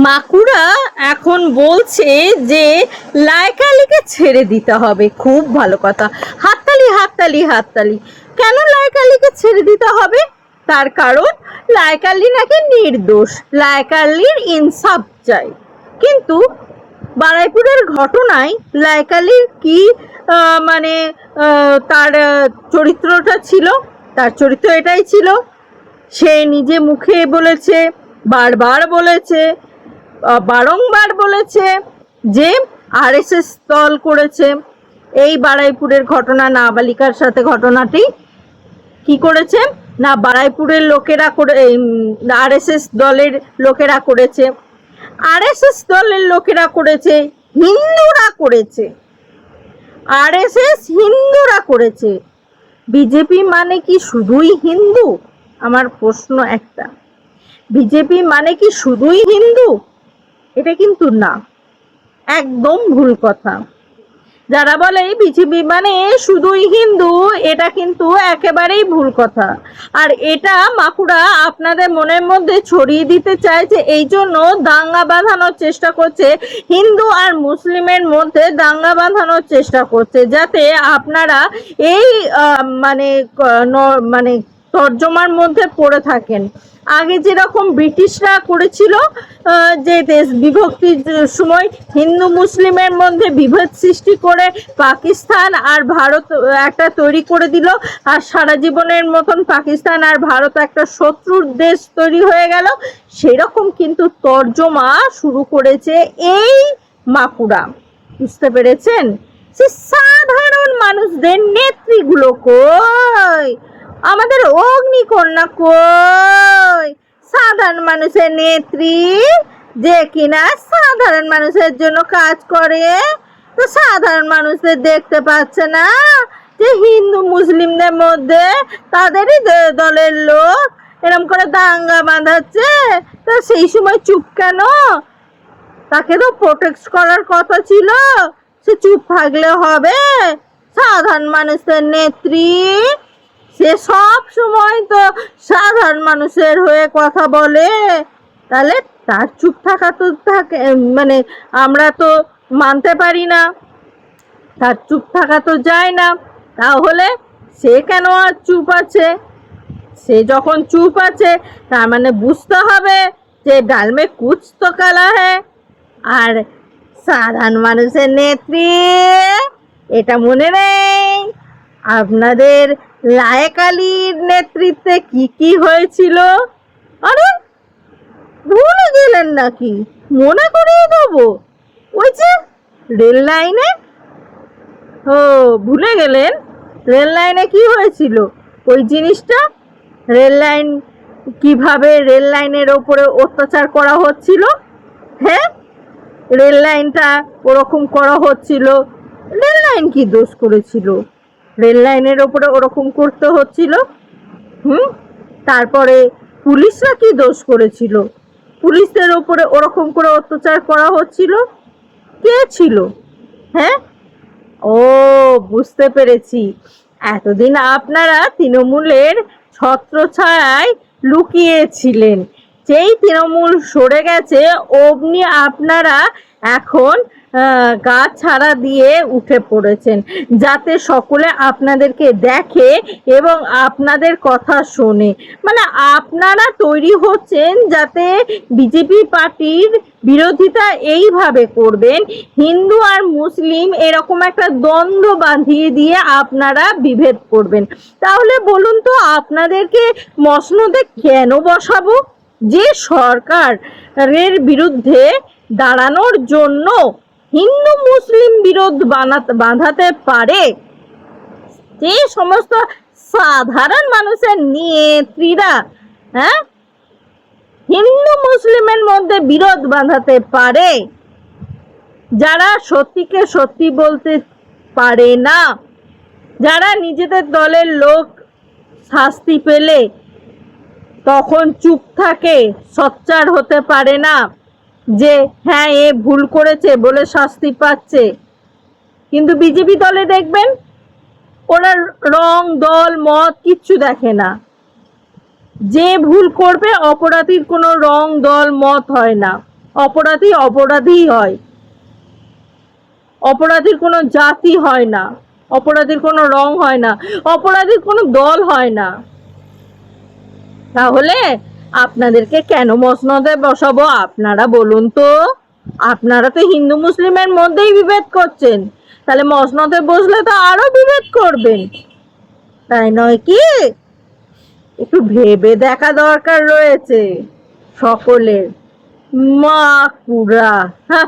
মাকুড়া এখন বলছে যে লায়কা আলীকে ছেড়ে দিতে হবে। খুব ভালো কথা, হাততালি হাততালি হাততালি। কেন লায়কা আলীকে ছেড়ে দিতে হবে? তার কারণ লায়কা আলী নাকি নির্দোষ, লায়কা আলীর ইনসাফ চাই। কিন্তু বারুইপুরের ঘটনায় লায়কা আলীর কি মানে তার চরিত্রটা ছিল, তার চরিত্র এটাই ছিল, সে নিজে মুখে বলেছে, বারবার বলেছে, বারংবার বলেছে যে আরএসএস দল করেছে। এই বারুইপুরের ঘটনা, নাবালিকার সাথে ঘটনাটি কি করেছে না, বারুইপুরের লোকেরা করে, আরএসএস দলের লোকেরা করেছে। আরএসএস দলের লোকেরা করেছে, হিন্দুরা করেছে, আরএসএস হিন্দুরা করেছে। বিজেপি মানে কি শুধুই হিন্দু? আমার প্রশ্ন একটা, বিজেপি মানে কি শুধুই হিন্দু? এটা কিন্তু না, একদম ভুল কথা। যারা বলে বিজেপি মানে শুধুই হিন্দু, এটা কিন্তু একেবারেই ভুল কথা। আর এটা মাকুড়া আপনাদের মনের মধ্যে ছড়িয়ে দিতে চায়, যে এই জন্য দাঙ্গা বাঁধানোর চেষ্টা করছে, হিন্দু আর মুসলিমের মধ্যে দাঙ্গা বাঁধানোর চেষ্টা করছে, যাতে আপনারা এই মানে মানে তর্জমার মধ্যে পড়ে থাকেন। আগে যেরকম ব্রিটিশরা করেছিল, যে দেশ বিভক্তির সময় হিন্দু মুসলিমের মধ্যে বিভেদ সৃষ্টি করে পাকিস্তান আর ভারত একটা তৈরি করে দিল, আর সারা জীবনের মতন পাকিস্তান আর ভারত একটা শত্রুর দেশ তৈরি হয়ে গেল। সেরকম কিন্তু তর্জমা শুরু করেছে এই মাকুড়া। বুঝতে পেরেছেন? সে সাধারণ মানুষদের নেত্রীগুলো কই, আমাদের অগ্নিকন্যা কই, সাধারণ মানুষের নেত্রী যে কিনা সাধারণ মানুষের জন্য কাজ করে, তো সাধারণ মানুষদের দেখতে পাচ্ছে না যে হিন্দু মুসলিমদের মধ্যে তাদেরই দলের লোক এরকম করে দাঙ্গা বাঁধাচ্ছে? তো সেই সময় চুপ কেন? তাকে তো প্রোটেক্ট করার কথা ছিল, সে চুপ থাকলে হবে? সাধারণ মানুষের নেত্রী, সে সব সময় তো সাধারণ মানুষের হয়ে কথা বলে, তাহলে তার চুপ থাকা তো থাকে, মানে আমরা তো মানতে পারি না, তার চুপ থাকা তো যায় না। তাহলে সে কেন আর চুপ আছে? সে যখন চুপ আছে, তার মানে বুঝতে হবে যে ডাল মে কুছ তো কালা হ্যায়। আর সাধারণ মানুষের নেত্রী, এটা মনে নেই আপনাদের লায়কা আলীর নেতৃত্বে কি কি হয়েছিল? আরে ভুলে গেলেন নাকি? মনে করিয়ে দেবো। ওই যে রেল লাইনে, ও ভুলে গেলেন? রেল লাইনে কি হয়েছিল ওই জিনিসটা? রেল লাইন, কিভাবে রেল লাইনের ওপরে অত্যাচার করা হচ্ছিল? হ্যাঁ, রেল লাইনটা ওরকম করা হচ্ছিল, রেল লাইন কি দোষ করেছিল? রেল লাইনের ওপরে ওরকম করতে হচ্ছিল। তারপরে পুলিশরা কি দোষ করেছিল? পুলিশদের ওপরে ওরকম করে অত্যাচার করা হচ্ছিল, কে ছিল? হ্যাঁ, ও বুঝতে পেরেছি। এতদিন আপনারা তৃণমূলের ছত্রছায়ায় লুকিয়েছিলেন, যেই তৃণমূল সরে গেছে অমনি আপনারা এখন গা ছাড়া দিয়ে উঠে পড়েছেন, যাতে সকলে আপনাদেরকে দেখে এবং আপনাদের কথা শোনে। মানে আপনারা তৈরি হচ্ছেন যাতে বিজেপি পার্টির বিরোধিতা এইভাবে করবেন, হিন্দু আর মুসলিম এরকম একটা দ্বন্দ্ব বাঁধিয়ে দিয়ে আপনারা বিভেদ করবেন। তাহলে বলুন তো, আপনাদেরকে মসনদে কেন বসাবো? যে সরকারের বিরুদ্ধে দাঁড়ানোর জন্য হিন্দু মুসলিম বিরোধ বাঁধাতে পারে, যে সমস্ত সাধারণ মানুষের নেত্রীরা হ্যাঁ হিন্দু মুসলিমের মধ্যে বিরোধ বাঁধাতে পারে, যারা সত্যিকে সত্যি বলতে পারে না, যারা নিজেদের দলের লোক শাস্তি পেলে তখন চুপ থাকে, সোচ্চার হতে পারে না যে হ্যাঁ এ ভুল করেছে বলে শাস্তি পাচ্ছে। কিন্তু বিজেপি দলে দেখবেন ওরা রং দল মত কিচ্ছু দেখে না, যে ভুল করবে অপরাধীর কোনো রং দল মত হয় না। অপরাধী অপরাধী হয়, অপরাধীর কোনো জাতি হয় না, অপরাধীর কোনো রং হয় না, অপরাধীর কোনো দল হয় না। তাহলে আপনাদেরকে কেন মসনদে বসাবো আপনারা বলুন তো? আপনারা তো হিন্দু মুসলিমের মধ্যেই বিভেদ করছেন, তাহলে মসনদে বসলে তো আরো বিভেদ করবেন, তাই নয় কি? একটু ভেবে দেখা দরকার রয়েছে সকলের। মা কুড়া, হ্যাঁ।